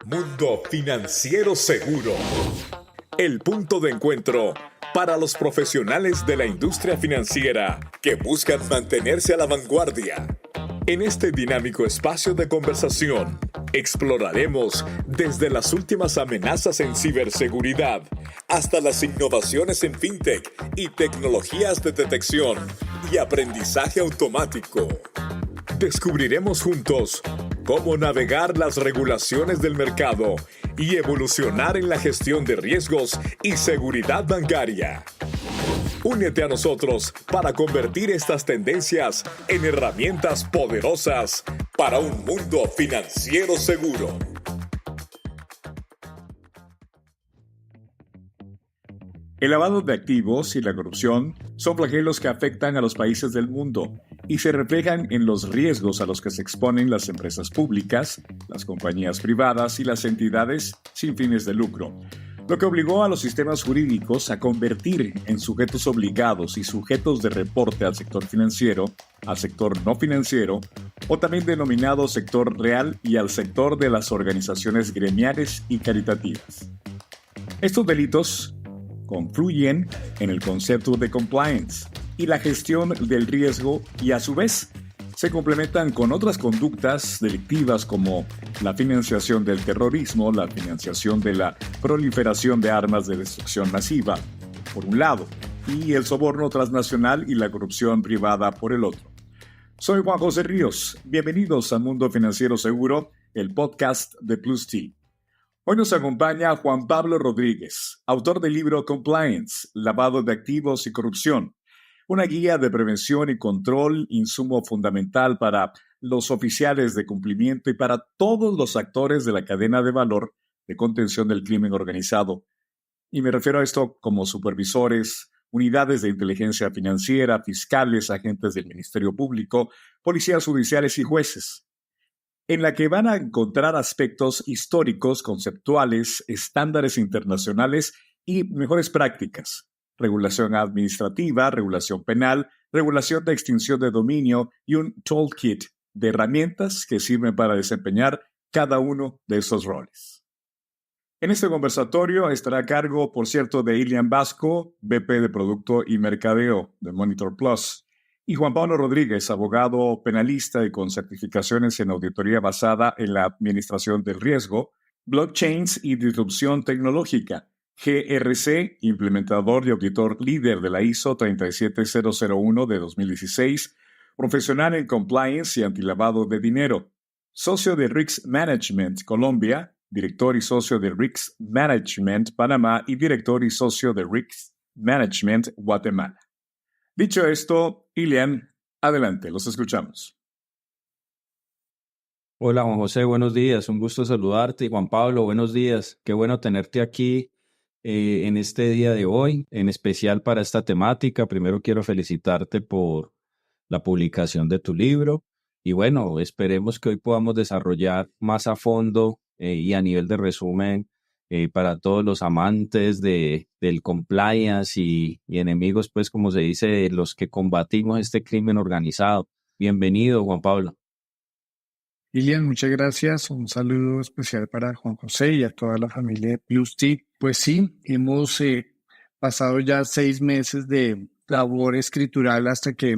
Mundo Financiero Seguro. El punto de encuentro para los profesionales de la industria financiera que buscan mantenerse a la vanguardia. En este dinámico espacio de conversación, exploraremos desde las últimas amenazas en ciberseguridad hasta las innovaciones en fintech y tecnologías de detección y aprendizaje automático. Descubriremos juntos cómo navegar las regulaciones del mercado y evolucionar en la gestión de riesgos y seguridad bancaria. Únete a nosotros para convertir estas tendencias en herramientas poderosas para un mundo financiero seguro. El lavado de activos y la corrupción son flagelos que afectan a los países del mundo y se reflejan en los riesgos a los que se exponen las empresas públicas, las compañías privadas y las entidades sin fines de lucro, lo que obligó a los sistemas jurídicos a convertir en sujetos obligados y sujetos de reporte al sector financiero, al sector no financiero, o también denominado sector real, y al sector de las organizaciones gremiales y caritativas. Estos delitos confluyen en el concepto de compliance y la gestión del riesgo, y a su vez se complementan con otras conductas delictivas como la financiación del terrorismo, la financiación de la proliferación de armas de destrucción masiva, por un lado, y el soborno transnacional y la corrupción privada por el otro. Soy Juan José Ríos. Bienvenidos a Mundo Financiero Seguro, el podcast de Plus T. Hoy nos acompaña Juan Pablo Rodríguez, autor del libro Compliance, Lavado de Activos y Corrupción, una guía de prevención y control, insumo fundamental para los oficiales de cumplimiento y para todos los actores de la cadena de valor de contención del crimen organizado. Y me refiero a esto como supervisores, unidades de inteligencia financiera, fiscales, agentes del Ministerio Público, policías judiciales y jueces, en la que van a encontrar aspectos históricos, conceptuales, estándares internacionales y mejores prácticas: regulación administrativa, regulación penal, regulación de extinción de dominio y un toolkit de herramientas que sirven para desempeñar cada uno de esos roles. En este conversatorio estará a cargo, por cierto, de Ilian Vasco, VP de Producto y Mercadeo de Monitor Plus, y Juan Pablo Rodríguez, abogado penalista y con certificaciones en auditoría basada en la administración del riesgo, blockchains y disrupción tecnológica, GRC, implementador y auditor líder de la ISO 37001 de 2016, profesional en compliance y antilavado de dinero, socio de Risk Management Colombia, director y socio de Risk Management Panamá y director y socio de Risk Management Guatemala. Dicho esto, Ilian, adelante, los escuchamos. Hola Juan José, buenos días, un gusto saludarte. Y Juan Pablo, buenos días, qué bueno tenerte aquí en este día de hoy, en especial para esta temática. Primero quiero felicitarte por la publicación de tu libro y bueno, esperemos que hoy podamos desarrollar más a fondo y a nivel de resumen para todos los amantes del compliance y enemigos, pues como se dice, los que combatimos este crimen organizado. Bienvenido, Juan Pablo. Ilian, muchas gracias. Un saludo especial para Juan José y a toda la familia de Plus T. Pues sí, hemos pasado ya 6 meses de labor escritural hasta que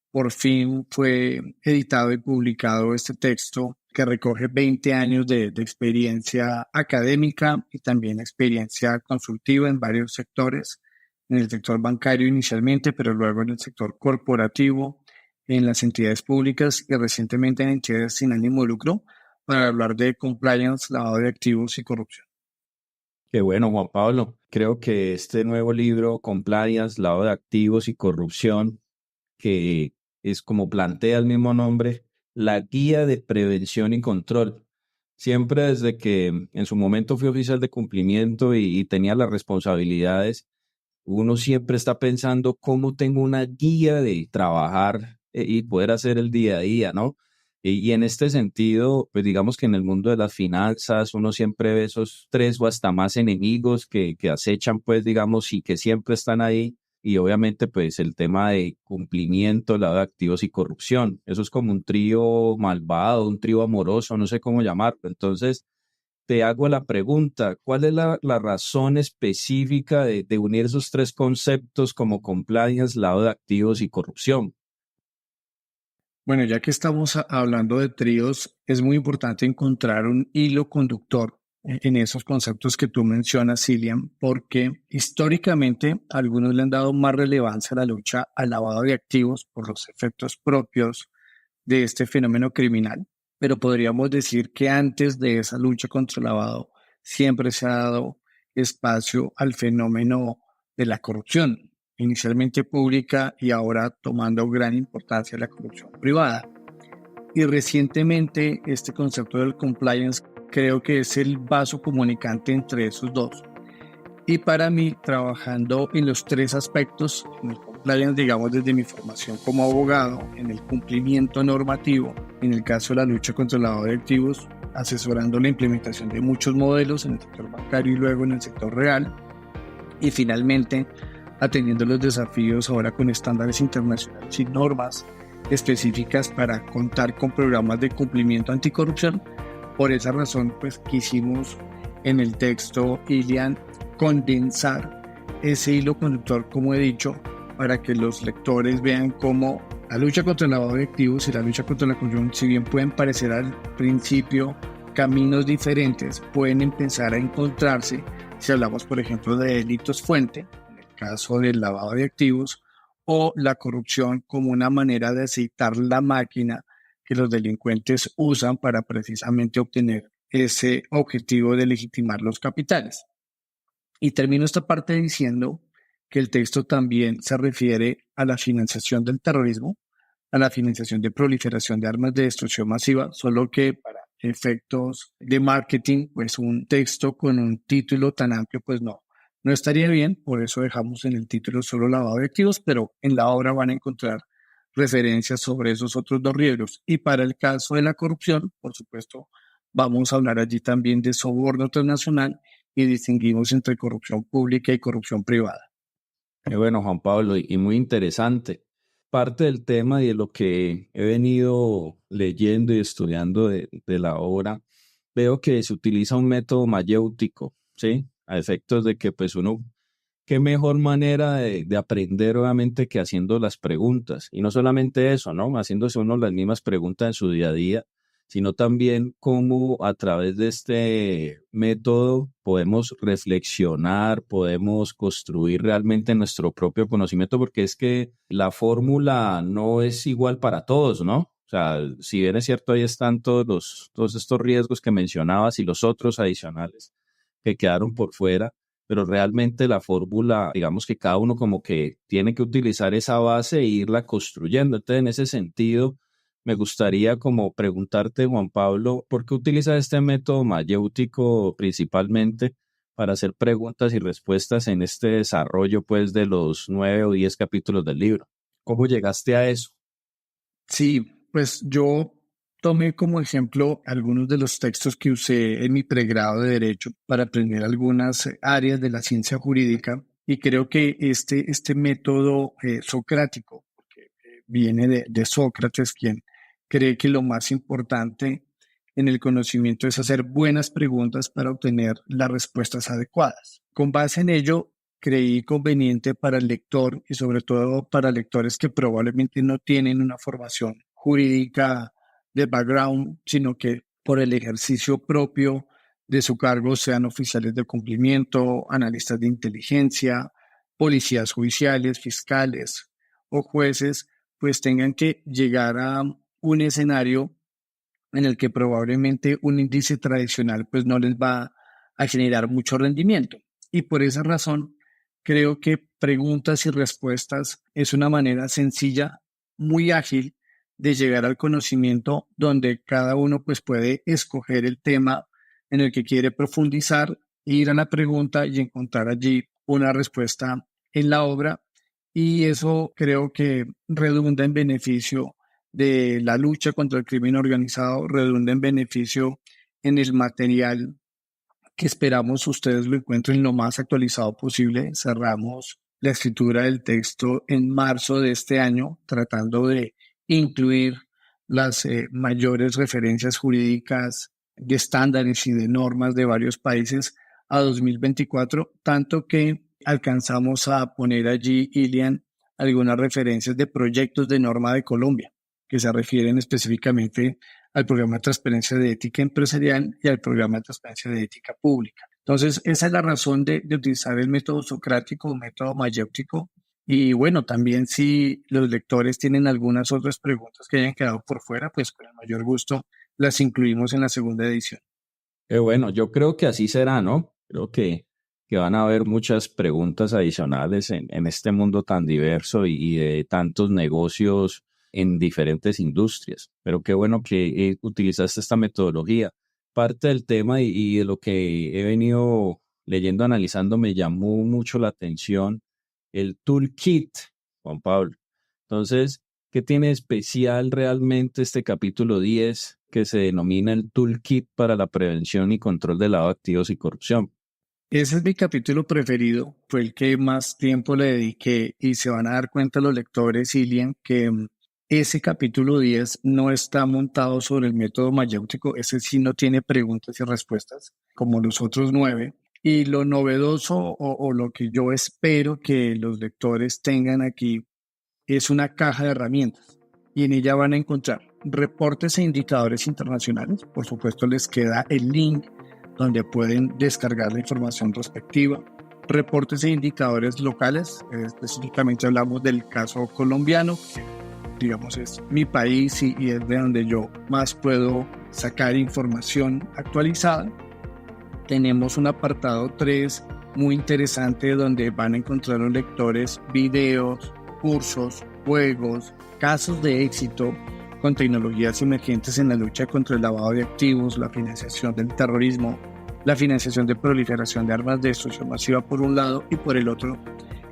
por fin fue editado y publicado este texto que recoge 20 años de experiencia académica y también experiencia consultiva en varios sectores, en el sector bancario inicialmente, pero luego en el sector corporativo, en las entidades públicas y recientemente en entidades sin ánimo de lucro, para hablar de compliance, lavado de activos y corrupción. Qué bueno, Juan Pablo. Creo que este nuevo libro, Compliance, lavado de activos y corrupción, que es como plantea el mismo nombre, la guía de prevención y control. Siempre desde que en su momento fui oficial de cumplimiento y tenía las responsabilidades, uno siempre está pensando cómo tengo una guía de trabajar y poder hacer el día a día, ¿no? Y en este sentido, pues digamos que en el mundo de las finanzas uno siempre ve esos 3 o hasta más enemigos que acechan, pues digamos, y que siempre están ahí. Y obviamente, pues el tema de cumplimiento, lavado de activos y corrupción. Eso es como un trío malvado, un trío amoroso, no sé cómo llamarlo. Entonces, te hago la pregunta, ¿cuál es la razón específica de unir esos tres conceptos como compliance, lavado de activos y corrupción? Bueno, ya que estamos hablando de tríos, es muy importante encontrar un hilo conductor en esos conceptos que tú mencionas, Cillian, porque históricamente algunos le han dado más relevancia a la lucha al lavado de activos por los efectos propios de este fenómeno criminal, pero podríamos decir que antes de esa lucha contra el lavado siempre se ha dado espacio al fenómeno de la corrupción, inicialmente pública y ahora tomando gran importancia la corrupción privada. Y recientemente este concepto del compliance creo que es el vaso comunicante entre esos dos. Y para mí, trabajando en los tres aspectos, en el compliance, digamos, desde mi formación como abogado, en el cumplimiento normativo, en el caso de la lucha contra el lavado de activos, asesorando la implementación de muchos modelos en el sector bancario y luego en el sector real, y finalmente atendiendo los desafíos ahora con estándares internacionales y normas específicas para contar con programas de cumplimiento anticorrupción. Por esa razón, pues quisimos en el texto, Ilian, condensar ese hilo conductor, como he dicho, para que los lectores vean cómo la lucha contra el lavado de activos y la lucha contra la corrupción, si bien pueden parecer al principio caminos diferentes, pueden empezar a encontrarse si hablamos, por ejemplo, de delitos fuente, en el caso del lavado de activos, o la corrupción como una manera de aceitar la máquina que los delincuentes usan para precisamente obtener ese objetivo de legitimar los capitales. Y termino esta parte diciendo que el texto también se refiere a la financiación del terrorismo, a la financiación de proliferación de armas de destrucción masiva, solo que para efectos de marketing, pues un texto con un título tan amplio, pues no estaría bien, por eso dejamos en el título solo lavado de activos, pero en la obra van a encontrar referencias sobre esos otros dos libros. Y para el caso de la corrupción, por supuesto, vamos a hablar allí también de soborno transnacional y distinguimos entre corrupción pública y corrupción privada. Bueno, Juan Pablo, y muy interesante. Parte del tema y de lo que he venido leyendo y estudiando de la obra, veo que se utiliza un método mayéutico, ¿sí? A efectos de que pues uno, qué mejor manera de aprender obviamente que haciendo las preguntas. Y no solamente eso, ¿no? Haciéndose uno las mismas preguntas en su día a día, sino también cómo a través de este método podemos reflexionar, podemos construir realmente nuestro propio conocimiento, porque es que la fórmula no es igual para todos, ¿no? O sea, si bien es cierto, ahí están todos estos riesgos que mencionabas y los otros adicionales que quedaron por fuera, pero realmente la fórmula, digamos que cada uno como que tiene que utilizar esa base e irla construyendo. Entonces, en ese sentido, me gustaría como preguntarte, Juan Pablo, ¿por qué utilizas este método mayéutico principalmente para hacer preguntas y respuestas en este desarrollo, pues, de los 9 o 10 capítulos del libro? ¿Cómo llegaste a eso? Sí, pues yo tomé como ejemplo algunos de los textos que usé en mi pregrado de Derecho para aprender algunas áreas de la ciencia jurídica y creo que este método socrático, porque viene de Sócrates, quien cree que lo más importante en el conocimiento es hacer buenas preguntas para obtener las respuestas adecuadas. Con base en ello, creí conveniente para el lector y sobre todo para lectores que probablemente no tienen una formación jurídica de background, sino que por el ejercicio propio de su cargo sean oficiales de cumplimiento, analistas de inteligencia, policías judiciales, fiscales o jueces, pues tengan que llegar a un escenario en el que probablemente un índice tradicional pues no les va a generar mucho rendimiento. Y por esa razón, creo que preguntas y respuestas es una manera sencilla, muy ágil de llegar al conocimiento donde cada uno pues puede escoger el tema en el que quiere profundizar, ir a la pregunta y encontrar allí una respuesta en la obra. Y eso creo que redunda en beneficio de la lucha contra el crimen organizado, redunda en beneficio en el material que esperamos ustedes lo encuentren lo más actualizado posible. Cerramos la escritura del texto en marzo de este año, tratando de incluir las mayores referencias jurídicas de estándares y de normas de varios países a 2024, tanto que alcanzamos a poner allí, Ilian, algunas referencias de proyectos de norma de Colombia, que se refieren específicamente al programa de transparencia de ética empresarial y al programa de transparencia de ética pública. Entonces, esa es la razón de utilizar el método socrático o método mayéutico. Y bueno, también si los lectores tienen algunas otras preguntas que hayan quedado por fuera, pues con el mayor gusto las incluimos en la segunda edición. Bueno, yo creo que así será, ¿no? Creo que van a haber muchas preguntas adicionales en este mundo tan diverso y de tantos negocios en diferentes industrias. Pero qué bueno que utilizaste esta metodología. Parte del tema y de lo que he venido leyendo, analizando, me llamó mucho la atención el toolkit, Juan Pablo. Entonces, ¿qué tiene especial realmente este capítulo 10 que se denomina el Toolkit para la prevención y control del lavado de activos y corrupción? Ese es mi capítulo preferido, fue el que más tiempo le dediqué y se van a dar cuenta los lectores, Ilian, que ese capítulo 10 no está montado sobre el método mayéutico, ese sí no tiene preguntas y respuestas como los otros 9. Y lo novedoso o lo que yo espero que los lectores tengan aquí es una caja de herramientas y en ella van a encontrar reportes e indicadores internacionales. Por supuesto, les queda el link donde pueden descargar la información respectiva. Reportes e indicadores locales, específicamente hablamos del caso colombiano, que digamos es mi país y es de donde yo más puedo sacar información actualizada. Tenemos un apartado 3 muy interesante donde van a encontrar los lectores videos, cursos, juegos, casos de éxito con tecnologías emergentes en la lucha contra el lavado de activos, la financiación del terrorismo, la financiación de proliferación de armas de destrucción masiva por un lado y por el otro,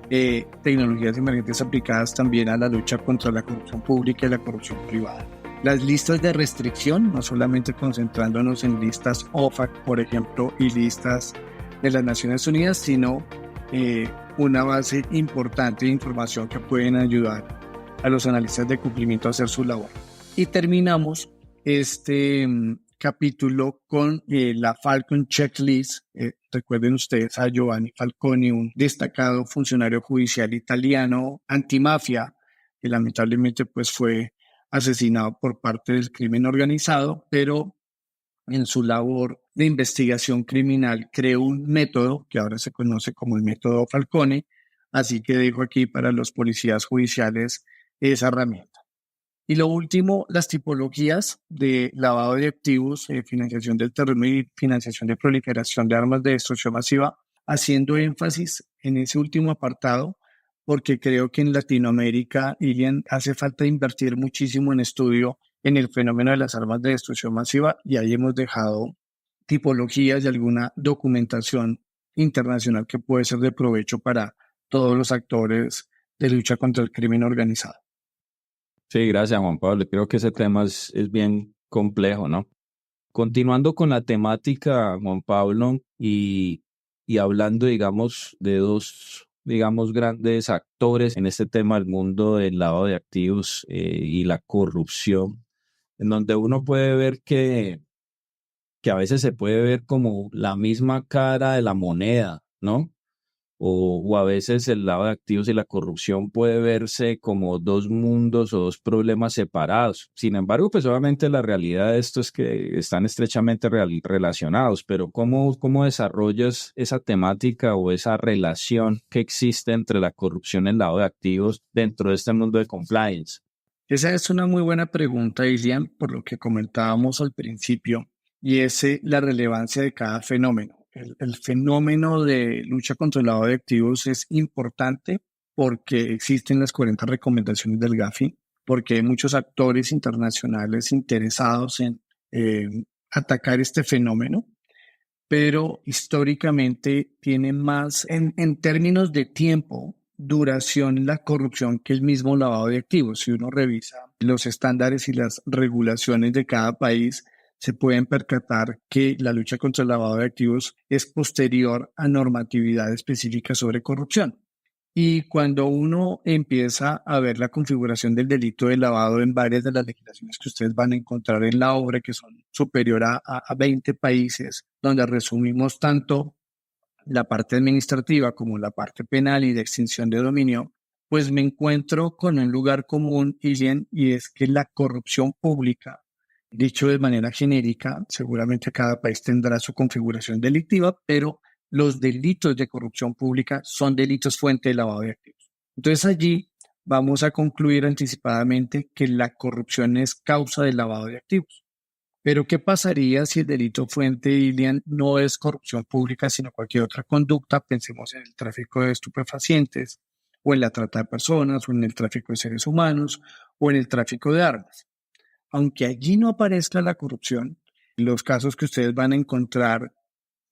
tecnologías emergentes aplicadas también a la lucha contra la corrupción pública y la corrupción privada. Las listas de restricción, no solamente concentrándonos en listas OFAC, por ejemplo, y listas de las Naciones Unidas, sino una base importante de información que pueden ayudar a los analistas de cumplimiento a hacer su labor. Y terminamos este capítulo con la Falcon Checklist. Recuerden ustedes a Giovanni Falcone, un destacado funcionario judicial italiano antimafia, que lamentablemente pues fue asesinado por parte del crimen organizado, pero en su labor de investigación criminal creó un método que ahora se conoce como el método Falcone, así que dejo aquí para los policías judiciales esa herramienta. Y lo último, las tipologías de lavado de activos, financiación del terrorismo y financiación de proliferación de armas de destrucción masiva, haciendo énfasis en ese último apartado, porque creo que en Latinoamérica, Ilian, hace falta invertir muchísimo en estudio en el fenómeno de las armas de destrucción masiva y ahí hemos dejado tipologías y alguna documentación internacional que puede ser de provecho para todos los actores de lucha contra el crimen organizado. Sí, gracias, Juan Pablo. Creo que ese tema es bien complejo, ¿no? Continuando con la temática, Juan Pablo, y hablando, digamos, de dos, digamos, grandes actores en este tema del mundo del lavado de activos y la corrupción, en donde uno puede ver que a veces se puede ver como la misma cara de la moneda, ¿no? O a veces el lavado de activos y la corrupción puede verse como dos mundos o dos problemas separados. Sin embargo, pues obviamente la realidad de esto es que están estrechamente relacionados, pero ¿cómo desarrollas esa temática o esa relación que existe entre la corrupción y el lavado de activos dentro de este mundo de compliance? Esa es una muy buena pregunta, Ilian, por lo que comentábamos al principio, y es la relevancia de cada fenómeno. El fenómeno de lucha contra el lavado de activos es importante porque existen las 40 recomendaciones del GAFI, porque hay muchos actores internacionales interesados en atacar este fenómeno, pero históricamente tiene más en términos de tiempo, duración, la corrupción que el mismo lavado de activos. Si uno revisa los estándares y las regulaciones de cada país, se pueden percatar que la lucha contra el lavado de activos es posterior a normatividad específica sobre corrupción. Y cuando uno empieza a ver la configuración del delito de lavado en varias de las legislaciones que ustedes van a encontrar en la obra, que son superior a 20 países, donde resumimos tanto la parte administrativa como la parte penal y de extinción de dominio, pues me encuentro con un lugar común, Ilian, y es que la corrupción pública, dicho de manera genérica, seguramente cada país tendrá su configuración delictiva, pero los delitos de corrupción pública son delitos fuente de lavado de activos. Entonces allí vamos a concluir anticipadamente que la corrupción es causa del lavado de activos. Pero ¿qué pasaría si el delito fuente, Ilian, no es corrupción pública, sino cualquier otra conducta? Pensemos en el tráfico de estupefacientes, o en la trata de personas, o en el tráfico de seres humanos, o en el tráfico de armas. Aunque allí no aparezca la corrupción, los casos que ustedes van a encontrar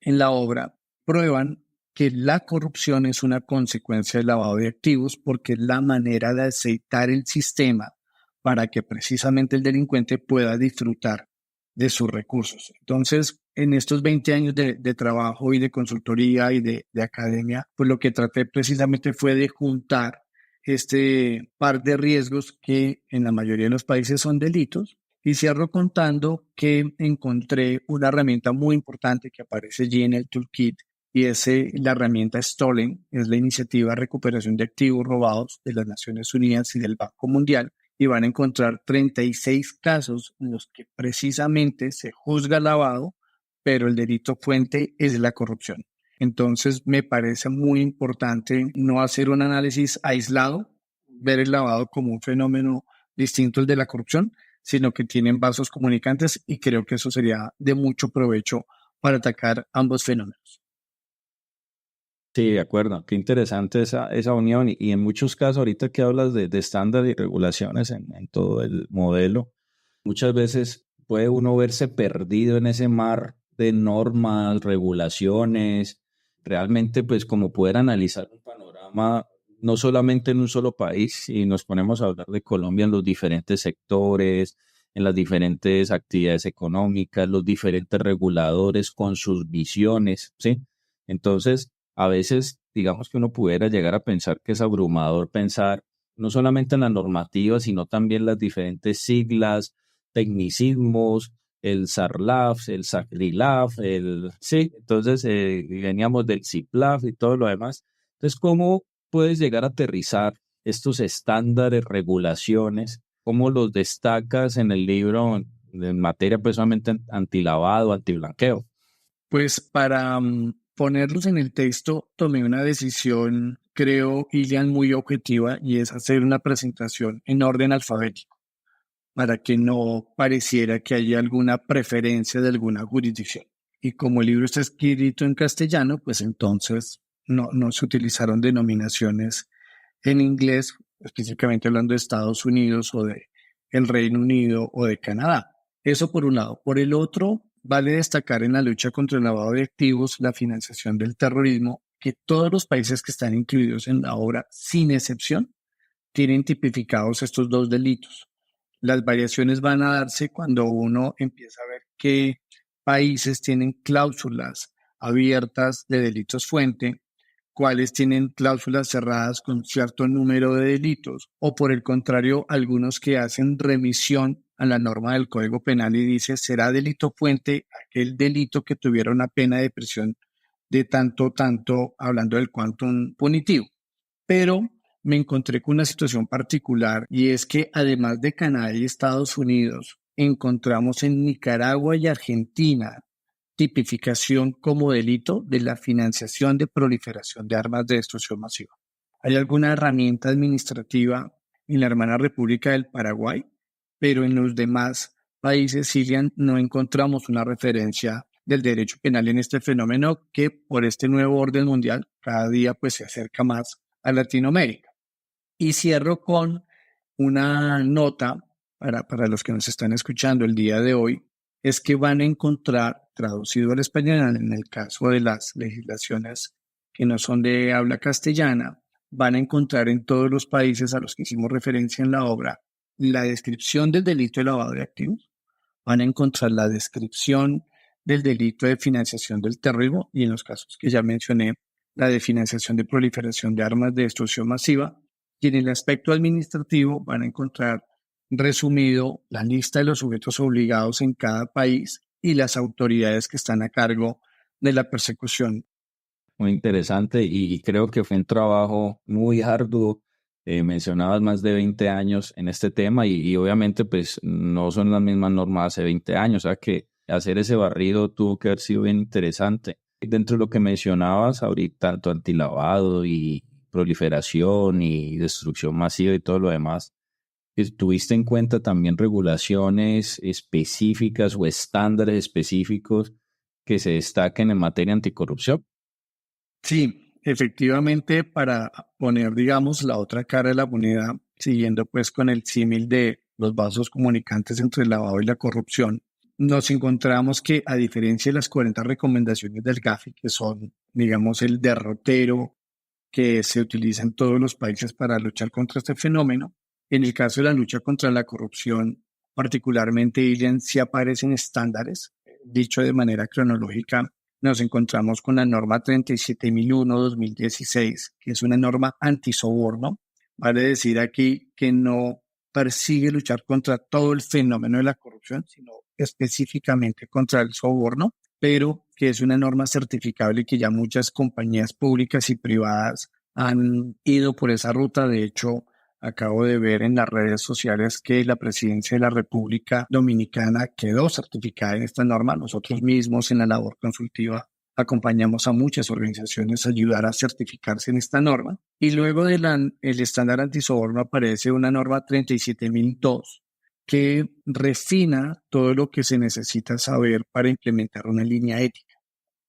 en la obra prueban que la corrupción es una consecuencia del lavado de activos porque es la manera de aceitar el sistema para que precisamente el delincuente pueda disfrutar de sus recursos. Entonces, en estos 20 años de trabajo y de consultoría y de academia, pues lo que traté precisamente fue de juntar este par de riesgos que en la mayoría de los países son delitos. Y cierro contando que encontré una herramienta muy importante que aparece allí en el toolkit y es la herramienta Stolen, es la iniciativa de recuperación de activos robados de las Naciones Unidas y del Banco Mundial, y van a encontrar 36 casos en los que precisamente se juzga lavado, pero el delito fuente es la corrupción. Entonces me parece muy importante no hacer un análisis aislado, ver el lavado como un fenómeno distinto al de la corrupción, sino que tienen vasos comunicantes y creo que eso sería de mucho provecho para atacar ambos fenómenos. Sí, de acuerdo. Qué interesante esa unión. Y en muchos casos, ahorita que hablas de estándares y regulaciones en todo el modelo, muchas veces puede uno verse perdido en ese mar de normas, regulaciones, realmente pues como poder analizar un panorama no solamente en un solo país, y nos ponemos a hablar de Colombia en los diferentes sectores, en las diferentes actividades económicas, los diferentes reguladores con sus visiones, ¿sí? Entonces, a veces, digamos que uno pudiera llegar a pensar que es abrumador pensar no solamente en la normativa, sino también las diferentes siglas, tecnicismos, el SARLAF, el SACRILAF, sí, entonces veníamos del CIPLAF y todo lo demás. Entonces, ¿cómo puedes llegar a aterrizar estos estándares, regulaciones? ¿Cómo los destacas en el libro en materia precisamente antilavado, antiblanqueo? Pues para ponerlos en el texto, tomé una decisión, creo, Ilian, muy objetiva, y es hacer una presentación en orden alfabético, para que no pareciera que haya alguna preferencia de alguna jurisdicción. Y como el libro está escrito en castellano, pues entonces no se utilizaron denominaciones en inglés, específicamente hablando de Estados Unidos o de el Reino Unido o de Canadá. Eso por un lado. Por el otro, vale destacar en la lucha contra el lavado de activos, la financiación del terrorismo, que todos los países que están incluidos en la obra, sin excepción, tienen tipificados estos dos delitos. Las variaciones van a darse cuando uno empieza a ver qué países tienen cláusulas abiertas de delitos fuente, cuáles tienen cláusulas cerradas con cierto número de delitos, o por el contrario, algunos que hacen remisión a la norma del Código Penal y dice será delito fuente aquel delito que tuviera una pena de prisión de tanto, hablando del quantum punitivo. Pero me encontré con una situación particular y es que además de Canadá y Estados Unidos, encontramos en Nicaragua y Argentina tipificación como delito de la financiación de proliferación de armas de destrucción masiva. ¿Hay alguna herramienta administrativa en la hermana República del Paraguay? Pero en los demás países, Ilian, no encontramos una referencia del derecho penal en este fenómeno que por este nuevo orden mundial cada día pues se acerca más a Latinoamérica. Y cierro con una nota para los que nos están escuchando el día de hoy, es que van a encontrar, traducido al español en el caso de las legislaciones que no son de habla castellana, van a encontrar en todos los países a los que hicimos referencia en la obra la descripción del delito de lavado de activos, van a encontrar la descripción del delito de financiación del terrorismo y en los casos que ya mencioné, la de financiación de proliferación de armas de destrucción masiva, y en el aspecto administrativo van a encontrar resumido la lista de los sujetos obligados en cada país y las autoridades que están a cargo de la persecución. Muy interesante y creo que fue un trabajo muy arduo. Mencionabas más de 20 años en este tema y obviamente pues no son las mismas normas hace 20 años, o sea que hacer ese barrido tuvo que haber sido bien interesante. Dentro de lo que mencionabas ahorita, tanto antilavado y proliferación y destrucción masiva y todo lo demás, ¿tuviste en cuenta también regulaciones específicas o estándares específicos que se destaquen en materia anticorrupción? Sí, efectivamente, para poner, digamos, la otra cara de la moneda, siguiendo pues con el símil de los vasos comunicantes entre el lavado y la corrupción, nos encontramos que a diferencia de las 40 recomendaciones del GAFI, que son, digamos, el derrotero que se utiliza en todos los países para luchar contra este fenómeno, en el caso de la lucha contra la corrupción, particularmente, Ilian, sí aparecen estándares, dicho de manera cronológica. Nos encontramos con la norma 37.001-2016, que es una norma antisoborno. Vale decir aquí que no persigue luchar contra todo el fenómeno de la corrupción, sino específicamente contra el soborno, pero que es una norma certificable y que ya muchas compañías públicas y privadas han ido por esa ruta. De hecho, acabo de ver en las redes sociales que la Presidencia de la República Dominicana quedó certificada en esta norma. Nosotros mismos en la labor consultiva acompañamos a muchas organizaciones a ayudar a certificarse en esta norma. Y luego del estándar antisoborno aparece una norma 37.002 que refina todo lo que se necesita saber para implementar una línea ética,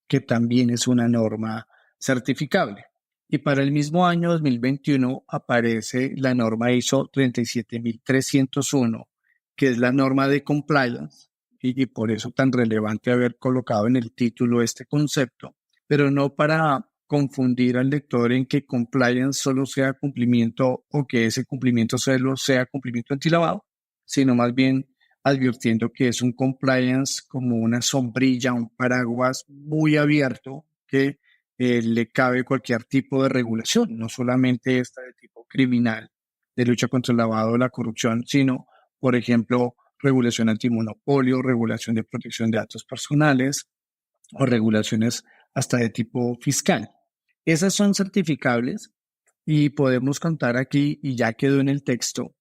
que también es una norma certificable. Y para el mismo año 2021 aparece la norma ISO 37301, que es la norma de compliance, y por eso tan relevante haber colocado en el título este concepto, pero no para confundir al lector en que compliance solo sea cumplimiento o que ese cumplimiento solo sea cumplimiento antilavado, sino más bien advirtiendo que es un compliance como una sombrilla, un paraguas muy abierto que le cabe cualquier tipo de regulación, no solamente esta de tipo criminal, de lucha contra el lavado de la corrupción, sino, por ejemplo, regulación antimonopolio, regulación de protección de datos personales o regulaciones hasta de tipo fiscal. Esas son certificables y podemos contar aquí, y ya quedó en el texto,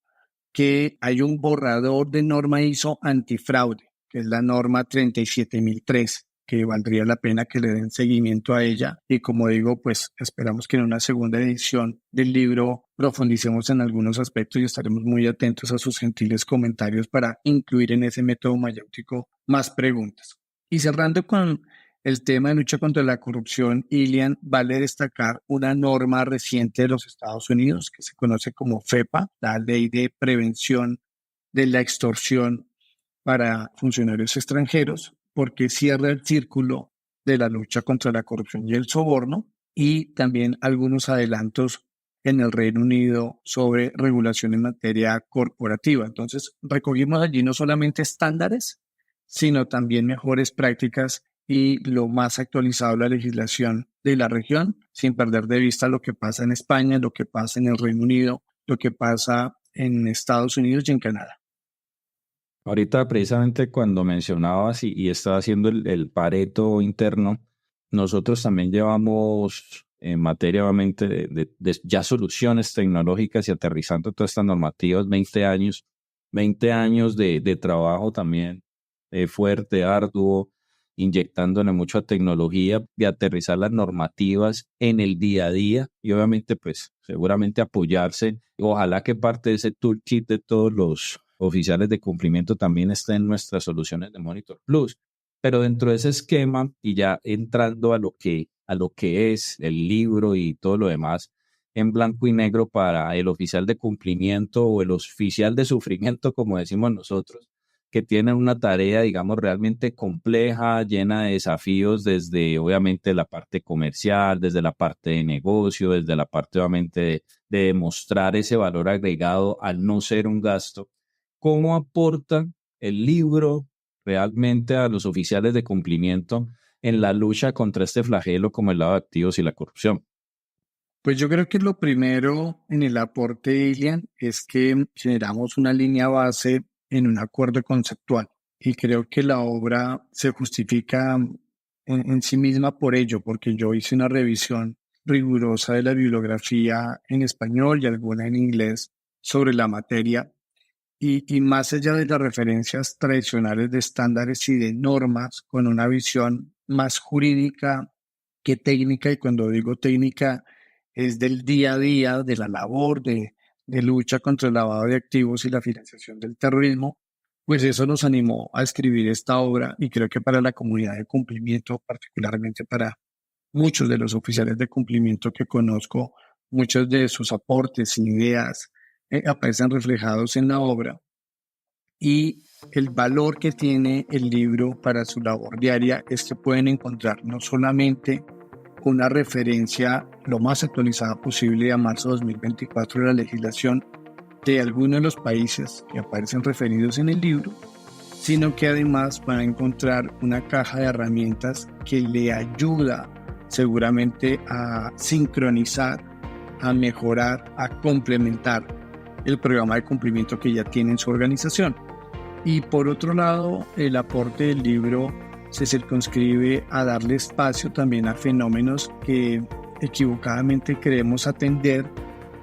que hay un borrador de norma ISO antifraude, que es la norma 37.003, que valdría la pena que le den seguimiento a ella. Y como digo, pues esperamos que en una segunda edición del libro profundicemos en algunos aspectos y estaremos muy atentos a sus gentiles comentarios para incluir en ese método mayéutico más preguntas. Y cerrando con el tema de lucha contra la corrupción, Ilian, vale destacar una norma reciente de los Estados Unidos que se conoce como FEPA, la Ley de Prevención de la Extorsión para Funcionarios Extranjeros, porque cierra el círculo de la lucha contra la corrupción y el soborno, y también algunos adelantos en el Reino Unido sobre regulación en materia corporativa. Entonces, recogimos allí no solamente estándares, sino también mejores prácticas y lo más actualizado de la legislación de la región, sin perder de vista lo que pasa en España, lo que pasa en el Reino Unido, lo que pasa en Estados Unidos y en Canadá. Ahorita precisamente cuando mencionabas y estaba haciendo el Pareto interno, nosotros también llevamos en materia obviamente de ya soluciones tecnológicas y aterrizando todas estas normativas, 20 años de trabajo también fuerte, arduo, inyectándole mucha tecnología de aterrizar las normativas en el día a día y obviamente pues seguramente apoyarse. Ojalá que parte de ese toolkit de todos los oficiales de cumplimiento también esté en nuestras soluciones de Monitor Plus. Pero dentro de ese esquema y ya entrando a lo que es el libro y todo lo demás en blanco y negro para el oficial de cumplimiento o el oficial de sufrimiento, como decimos nosotros, que tienen una tarea, digamos, realmente compleja, llena de desafíos desde, obviamente, la parte comercial, desde la parte de negocio, desde la parte, obviamente, de demostrar ese valor agregado al no ser un gasto. ¿Cómo aporta el libro realmente a los oficiales de cumplimiento en la lucha contra este flagelo como el lavado de activos y la corrupción? Pues yo creo que lo primero en el aporte, Ilian, es que generamos una línea base en un acuerdo conceptual y creo que la obra se justifica en sí misma por ello, porque yo hice una revisión rigurosa de la bibliografía en español y alguna en inglés sobre la materia y más allá de las referencias tradicionales de estándares y de normas con una visión más jurídica que técnica, y cuando digo técnica es del día a día, de la labor de lucha contra el lavado de activos y la financiación del terrorismo, pues eso nos animó a escribir esta obra y creo que para la comunidad de cumplimiento, particularmente para muchos de los oficiales de cumplimiento que conozco, muchos de sus aportes y ideas aparecen reflejados en la obra y el valor que tiene el libro para su labor diaria es que pueden encontrar no solamente una referencia lo más actualizada posible a marzo de 2024 de la legislación de algunos de los países que aparecen referidos en el libro, sino que además van a encontrar una caja de herramientas que le ayuda seguramente a sincronizar, a mejorar, a complementar el programa de cumplimiento que ya tiene en su organización. Y por otro lado, el aporte del libro se circunscribe a darle espacio también a fenómenos que equivocadamente queremos atender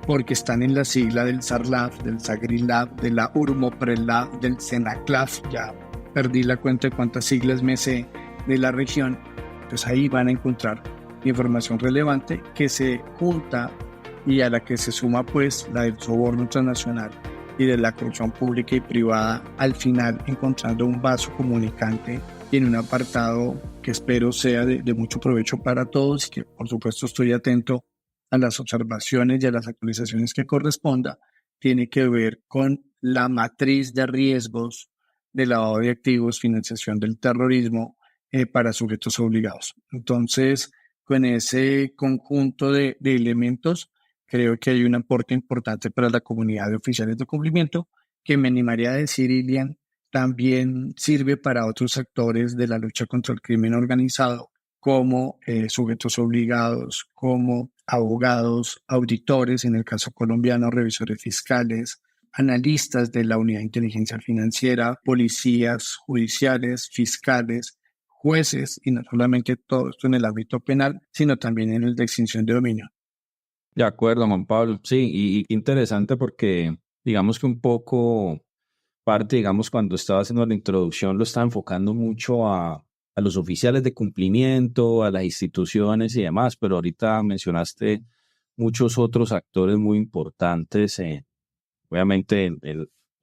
porque están en la sigla del SARLAF, del SAGRILAF, de la URMOPRELAF, del SENACLAF, ya perdí la cuenta de cuántas siglas me sé de la región. Entonces ahí van a encontrar información relevante que se junta y a la que se suma pues la del soborno transnacional y de la corrupción pública y privada, al final encontrando un vaso comunicante y en un apartado que espero sea de mucho provecho para todos y que por supuesto estoy atento a las observaciones y a las actualizaciones que corresponda, tiene que ver con la matriz de riesgos de lavado de activos, financiación del terrorismo para sujetos obligados. Entonces, con ese conjunto de elementos, creo que hay un aporte importante para la comunidad de oficiales de cumplimiento que me animaría a decir, Ilian, también sirve para otros actores de la lucha contra el crimen organizado, como sujetos obligados, como abogados, auditores, en el caso colombiano, revisores fiscales, analistas de la unidad de inteligencia financiera, policías judiciales, fiscales, jueces, y no solamente todo esto en el ámbito penal, sino también en el de extinción de dominio. De acuerdo, Juan Pablo. Sí, y interesante porque digamos que un poco parte, digamos, cuando estaba haciendo la introducción, lo estaba enfocando mucho a los oficiales de cumplimiento, a las instituciones y demás, pero ahorita mencionaste muchos otros actores muy importantes, obviamente en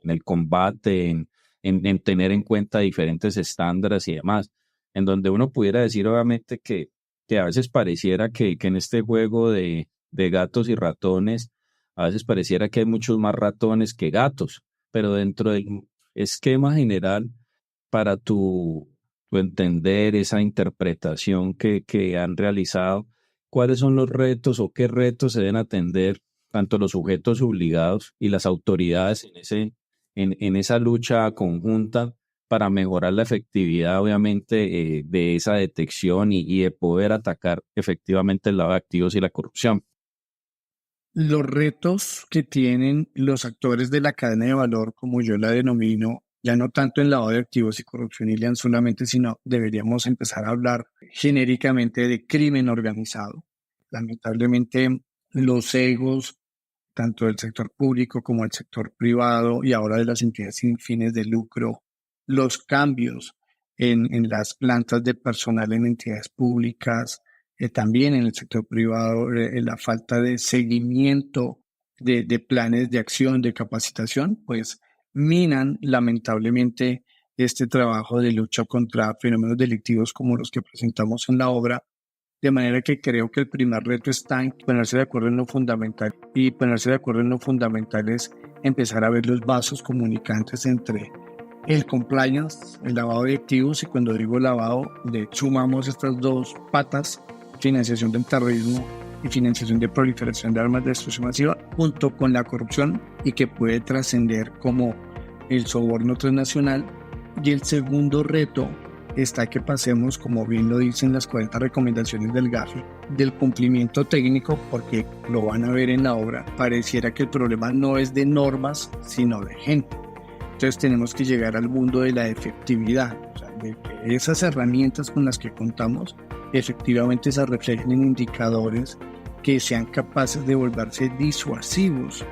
el combate, en tener en cuenta diferentes estándares y demás, en donde uno pudiera decir obviamente que a veces pareciera que en este juego de gatos y ratones, a veces pareciera que hay muchos más ratones que gatos, pero dentro del esquema general, para tu entender esa interpretación que han realizado, ¿cuáles son los retos o qué retos se deben atender tanto los sujetos obligados y las autoridades en esa lucha conjunta para mejorar la efectividad, obviamente, de esa detección y de poder atacar efectivamente el lavado de activos y la corrupción? Los retos que tienen los actores de la cadena de valor, como yo la denomino, ya no tanto en lavado de activos y corrupción, Ilian, solamente, sino deberíamos empezar a hablar genéricamente de crimen organizado. Lamentablemente, los egos, tanto del sector público como del sector privado y ahora de las entidades sin fines de lucro, los cambios en las plantas de personal en entidades públicas, también en el sector privado, la falta de seguimiento de planes de acción, de capacitación, pues minan lamentablemente este trabajo de lucha contra fenómenos delictivos como los que presentamos en la obra. De manera que creo que el primer reto está en ponerse de acuerdo en lo fundamental. Y ponerse de acuerdo en lo fundamental es empezar a ver los vasos comunicantes entre el compliance, el lavado de activos, y cuando digo lavado, le sumamos estas dos patas, financiación del terrorismo y financiación de proliferación de armas de destrucción masiva, junto con la corrupción y que puede trascender como el soborno transnacional. Y el segundo reto está que pasemos, como bien lo dicen las 40 recomendaciones del GAFI, del cumplimiento técnico, porque lo van a ver en la obra, pareciera que el problema no es de normas, sino de gente. Entonces tenemos que llegar al mundo de la efectividad, o sea, de que esas herramientas con las que contamos efectivamente se reflejen en indicadores que sean capaces de volverse disuasivos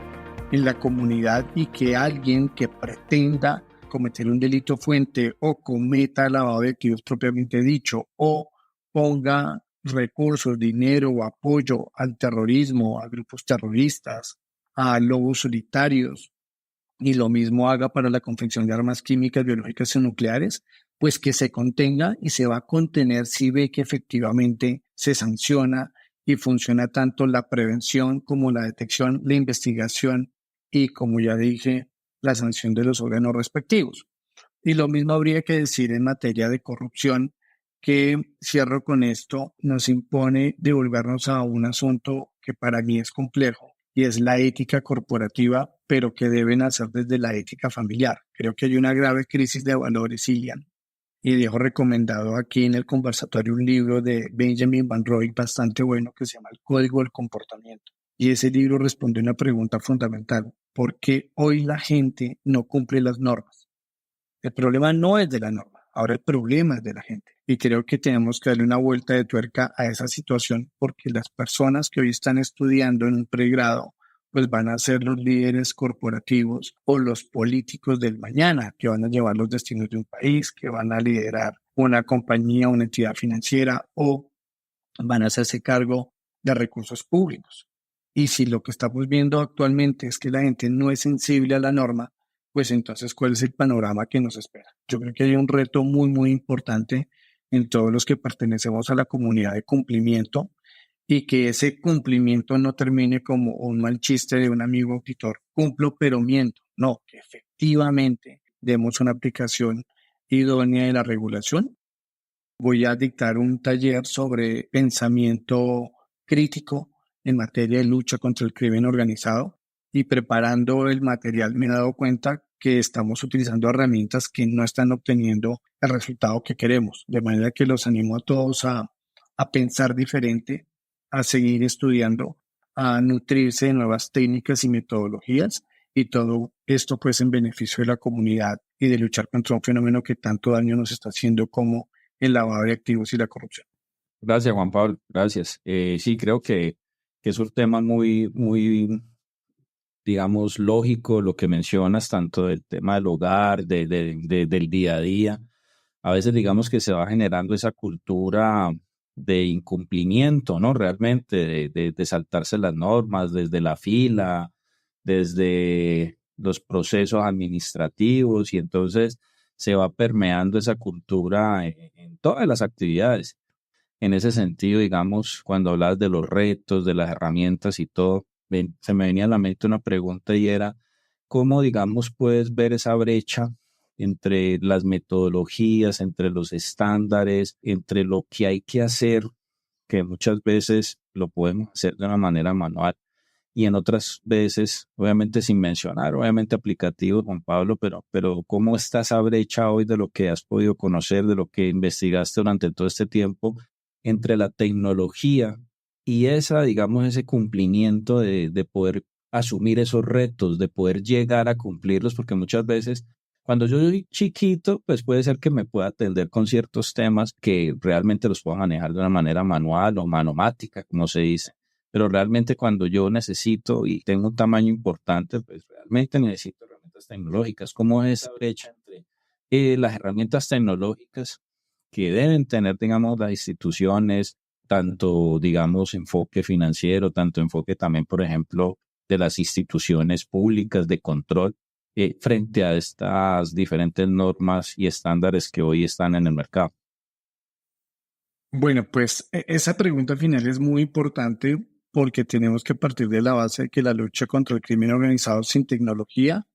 en la comunidad y que alguien que pretenda cometer un delito fuente o cometa lavado de activos propiamente dicho o ponga recursos, dinero o apoyo al terrorismo, a grupos terroristas, a lobos solitarios, y lo mismo haga para la confección de armas químicas, biológicas y nucleares, pues que se contenga y se va a contener si ve que efectivamente se sanciona y funciona tanto la prevención como la detección, la investigación y, como ya dije, la sanción de los órganos respectivos. Y lo mismo habría que decir en materia de corrupción, que, cierro con esto, nos impone devolvernos a un asunto que para mí es complejo, y es la ética corporativa, pero que deben hacer desde la ética familiar. Creo que hay una grave crisis de valores, Ilian, y dejo recomendado aquí en el conversatorio un libro de Benjamin Van Roy bastante bueno que se llama El Código del Comportamiento. Y ese libro responde a una pregunta fundamental: ¿por qué hoy la gente no cumple las normas? El problema no es de la norma, ahora el problema es de la gente. Y creo que tenemos que darle una vuelta de tuerca a esa situación, porque las personas que hoy están estudiando en un pregrado pues van a ser los líderes corporativos o los políticos del mañana, que van a llevar los destinos de un país, que van a liderar una compañía, una entidad financiera o van a hacerse cargo de recursos públicos. Y si lo que estamos viendo actualmente es que la gente no es sensible a la norma, pues entonces, ¿cuál es el panorama que nos espera? Yo creo que hay un reto muy, muy importante en todos los que pertenecemos a la comunidad de cumplimiento, y que ese cumplimiento no termine como un mal chiste de un amigo auditor: cumplo pero miento. No, que efectivamente demos una aplicación idónea de la regulación. Voy a dictar un taller sobre pensamiento crítico en materia de lucha contra el crimen organizado, y preparando el material me he dado cuenta que estamos utilizando herramientas que no están obteniendo el resultado que queremos, de manera que los animo a todos a pensar diferente, a seguir estudiando, a nutrirse de nuevas técnicas y metodologías, y todo esto pues en beneficio de la comunidad y de luchar contra un fenómeno que tanto daño nos está haciendo como el lavado de activos y la corrupción. Gracias, Juan Pablo. Gracias. Sí, creo que es un tema muy, muy, digamos, lógico lo que mencionas, tanto del tema del hogar, del día a día. A veces, digamos, que se va generando esa cultura de incumplimiento, ¿no? Realmente, de saltarse las normas desde la fila, desde los procesos administrativos, y entonces se va permeando esa cultura en todas las actividades. En ese sentido, digamos, cuando hablas de los retos, de las herramientas y todo, se me venía a la mente una pregunta, y era, ¿cómo, digamos, puedes ver esa brecha entre las metodologías, entre los estándares, entre lo que hay que hacer, que muchas veces lo podemos hacer de una manera manual, y en otras veces, obviamente sin mencionar, obviamente aplicativos, Juan Pablo, pero ¿cómo está esa brecha hoy de lo que has podido conocer, de lo que investigaste durante todo este tiempo, entre la tecnología y esa, digamos, ese cumplimiento de poder asumir esos retos, de poder llegar a cumplirlos? Porque muchas veces, cuando yo soy chiquito, pues puede ser que me pueda atender con ciertos temas que realmente los puedo manejar de una manera manual o manomática, como se dice. Pero realmente cuando yo necesito y tengo un tamaño importante, pues realmente necesito herramientas tecnológicas. ¿Cómo es esa brecha entre las herramientas tecnológicas que deben tener, digamos, las instituciones, tanto, digamos, enfoque financiero, tanto enfoque también, por ejemplo, de las instituciones públicas de control, frente a estas diferentes normas y estándares que hoy están en el mercado? Bueno, pues esa pregunta final es muy importante, porque tenemos que partir de la base de que la lucha contra el crimen organizado sin tecnología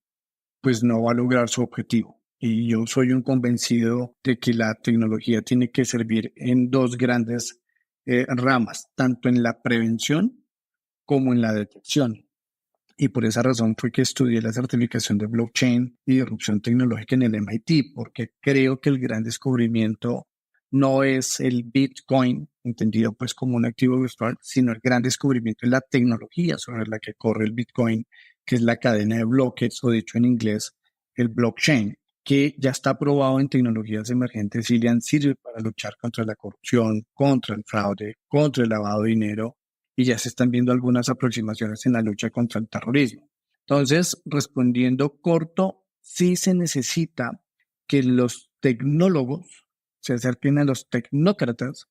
pues no va a lograr su objetivo. Y yo soy un convencido de que la tecnología tiene que servir en dos grandes ramas, tanto en la prevención como en la detección. y por esa razón fue que estudié la certificación de blockchain y disrupción tecnológica en el MIT, porque creo que el gran descubrimiento no es el Bitcoin, entendido pues como un activo virtual, sino el gran descubrimiento es la tecnología sobre la que corre el Bitcoin, que es la cadena de bloques, o dicho en inglés, el blockchain, que ya está aprobado en tecnologías emergentes y le sirve para luchar contra la corrupción, contra el fraude, contra el lavado de dinero, y ya se están viendo algunas aproximaciones en la lucha contra el terrorismo. Entonces, respondiendo corto, sí se necesita que los tecnólogos se acerquen a los tecnócratas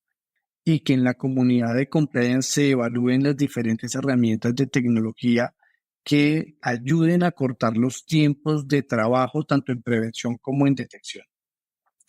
y que en la comunidad de compliance se evalúen las diferentes herramientas de tecnología que ayuden a cortar los tiempos de trabajo tanto en prevención como en detección,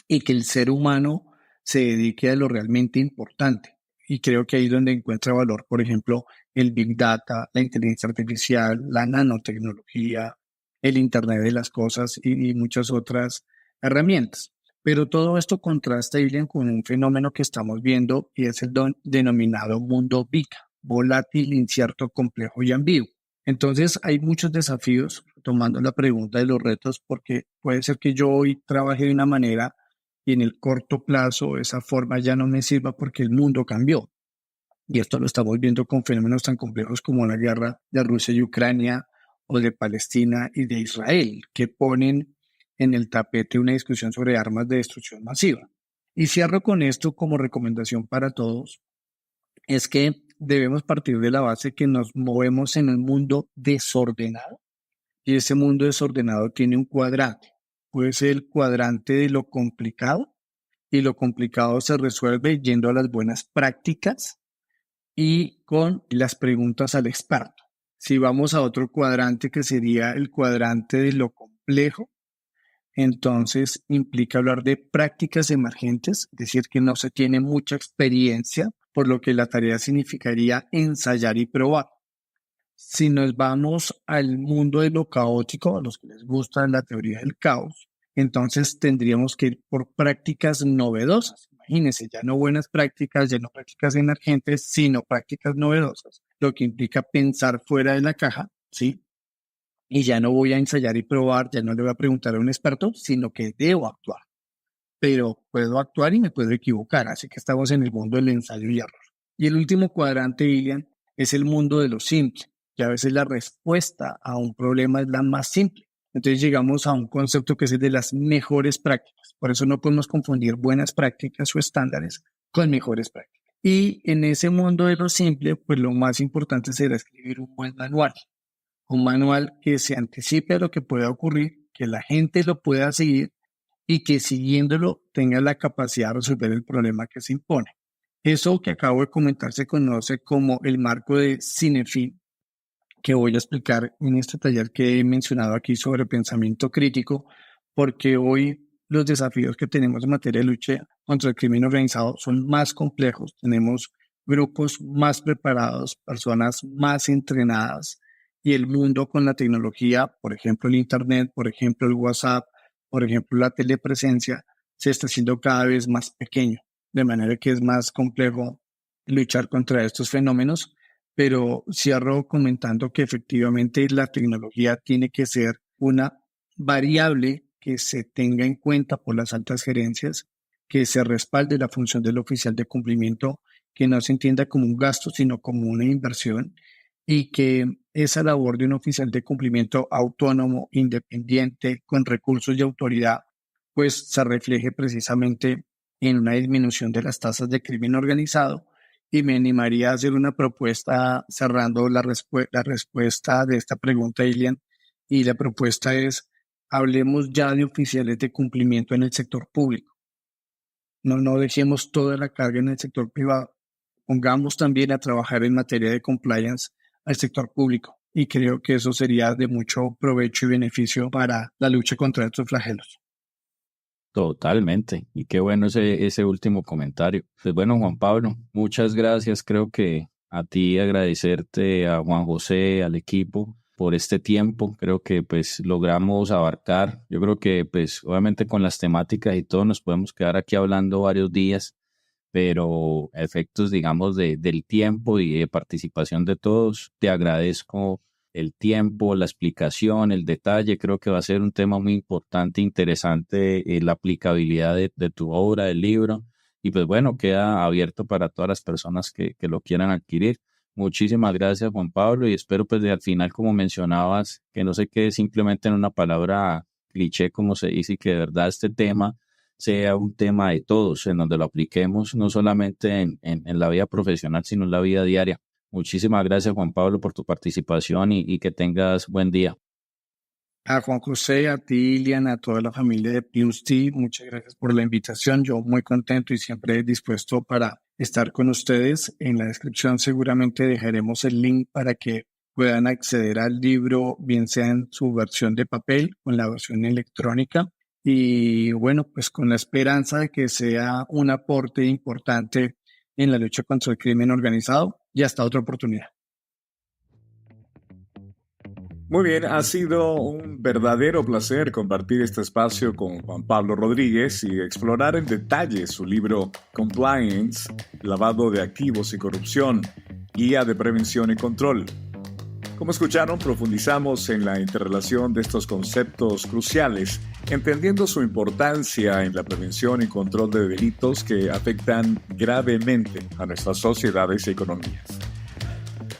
y que el ser humano se dedique a lo realmente importante. Y creo que ahí es donde encuentra valor, por ejemplo, el Big Data, la inteligencia artificial, la nanotecnología, el Internet de las cosas y muchas otras herramientas. Pero todo esto contrasta, Ilian, con un fenómeno que estamos viendo y es el denominado mundo VICA, volátil, incierto, complejo y ambiguo. Entonces hay muchos desafíos, tomando la pregunta de los retos, porque puede ser que yo hoy trabaje de una manera y en el corto plazo esa forma ya no me sirva porque el mundo cambió. Y esto lo estamos viendo con fenómenos tan complejos como la guerra de Rusia y Ucrania o de Palestina y de Israel, que ponen en el tapete una discusión sobre armas de destrucción masiva. Y cierro con esto como recomendación para todos, es que debemos partir de la base que nos movemos en un mundo desordenado y ese mundo desordenado tiene un cuadrante. Puede ser el cuadrante de lo complicado y lo complicado se resuelve yendo a las buenas prácticas y con las preguntas al experto. Si vamos a otro cuadrante que sería el cuadrante de lo complejo, entonces implica hablar de prácticas emergentes, es decir, que no se tiene mucha experiencia, por lo que la tarea significaría ensayar y probar. Si nos vamos al mundo de lo caótico, a los que les gusta la teoría del caos, entonces tendríamos que ir por prácticas novedosas. Imagínense, ya no buenas prácticas, ya no prácticas emergentes, sino prácticas novedosas, lo que implica pensar fuera de la caja, ¿sí? Y ya no voy a ensayar y probar, ya no le voy a preguntar a un experto, sino que debo actuar. Pero puedo actuar y me puedo equivocar, así que estamos en el mundo del ensayo y error. Y el último cuadrante, Ilian, es el mundo de lo simple, que a veces la respuesta a un problema es la más simple. Entonces llegamos a un concepto que es el de las mejores prácticas. Por eso no podemos confundir buenas prácticas o estándares con mejores prácticas. Y en ese mundo de lo simple, pues lo más importante será escribir un buen manual. Un manual que se anticipe a lo que pueda ocurrir, que la gente lo pueda seguir y que siguiéndolo tenga la capacidad de resolver el problema que se impone. Eso que acabo de comentar se conoce como el marco de Cinefin, que voy a explicar en este taller que he mencionado aquí sobre pensamiento crítico, porque hoy los desafíos que tenemos en materia de lucha contra el crimen organizado son más complejos. Tenemos grupos más preparados, personas más entrenadas, y el mundo con la tecnología, por ejemplo el Internet, por ejemplo el WhatsApp, por ejemplo la telepresencia, se está haciendo cada vez más pequeño, de manera que es más complejo luchar contra estos fenómenos, pero cierro comentando que efectivamente la tecnología tiene que ser una variable que se tenga en cuenta por las altas gerencias, que se respalde la función del oficial de cumplimiento, que no se entienda como un gasto, sino como una inversión, y que esa labor de un oficial de cumplimiento autónomo, independiente, con recursos y autoridad, pues se refleje precisamente en una disminución de las tasas de crimen organizado. Y me animaría a hacer una propuesta cerrando la respuesta de esta pregunta, Ilian, y la propuesta es: hablemos ya de oficiales de cumplimiento en el sector público. No dejemos toda la carga en el sector privado. Pongamos también a trabajar en materia de compliance al sector público, y creo que eso sería de mucho provecho y beneficio para la lucha contra estos flagelos. Totalmente. Y qué bueno ese último comentario. Pues bueno, Juan Pablo, muchas gracias. Creo que a ti agradecerte, a Juan José, al equipo por este tiempo. Creo que pues logramos abarcar. Yo creo que pues obviamente con las temáticas y todo nos podemos quedar aquí hablando varios días, pero a efectos digamos del tiempo y de participación de todos, te agradezco el tiempo, la explicación, el detalle. Creo que va a ser un tema muy importante, interesante, la aplicabilidad de tu obra, del libro. Y pues bueno, queda abierto para todas las personas que lo quieran adquirir. Muchísimas gracias, Juan Pablo, y espero pues de al final, como mencionabas, que no se quede simplemente en una palabra cliché, como se dice, y que de verdad este tema sea un tema de todos, en donde lo apliquemos no solamente en la vida profesional, sino en la vida diaria. Muchísimas gracias, Juan Pablo, por tu participación y que tengas buen día. A Juan José, a ti, Ilian, a toda la familia de PlusT, muchas gracias por la invitación. Yo muy contento y siempre dispuesto para estar con ustedes. En la descripción seguramente dejaremos el link para que puedan acceder al libro, bien sea en su versión de papel o en la versión electrónica. Y bueno, pues con la esperanza de que sea un aporte importante en la lucha contra el crimen organizado y hasta otra oportunidad. Muy bien, ha sido un verdadero placer compartir este espacio con Juan Pablo Rodríguez y explorar en detalle su libro Compliance, Lavado de Activos y Corrupción, Guía de Prevención y Control. Como escucharon, profundizamos en la interrelación de estos conceptos cruciales, entendiendo su importancia en la prevención y control de delitos que afectan gravemente a nuestras sociedades y economías.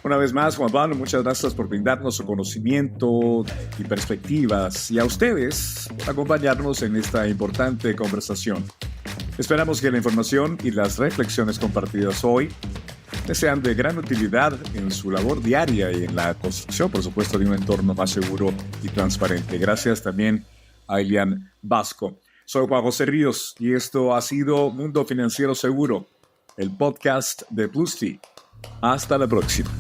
Una vez más, Juan Pablo, muchas gracias por brindarnos su conocimiento y perspectivas, y a ustedes por acompañarnos en esta importante conversación. Esperamos que la información y las reflexiones compartidas hoy les sean de gran utilidad en su labor diaria y en la construcción, por supuesto, de un entorno más seguro y transparente. Gracias también a Ilian Vasco. Soy Juan José Ríos y esto ha sido Mundo Financiero Seguro, el podcast de PlusT. Hasta la próxima.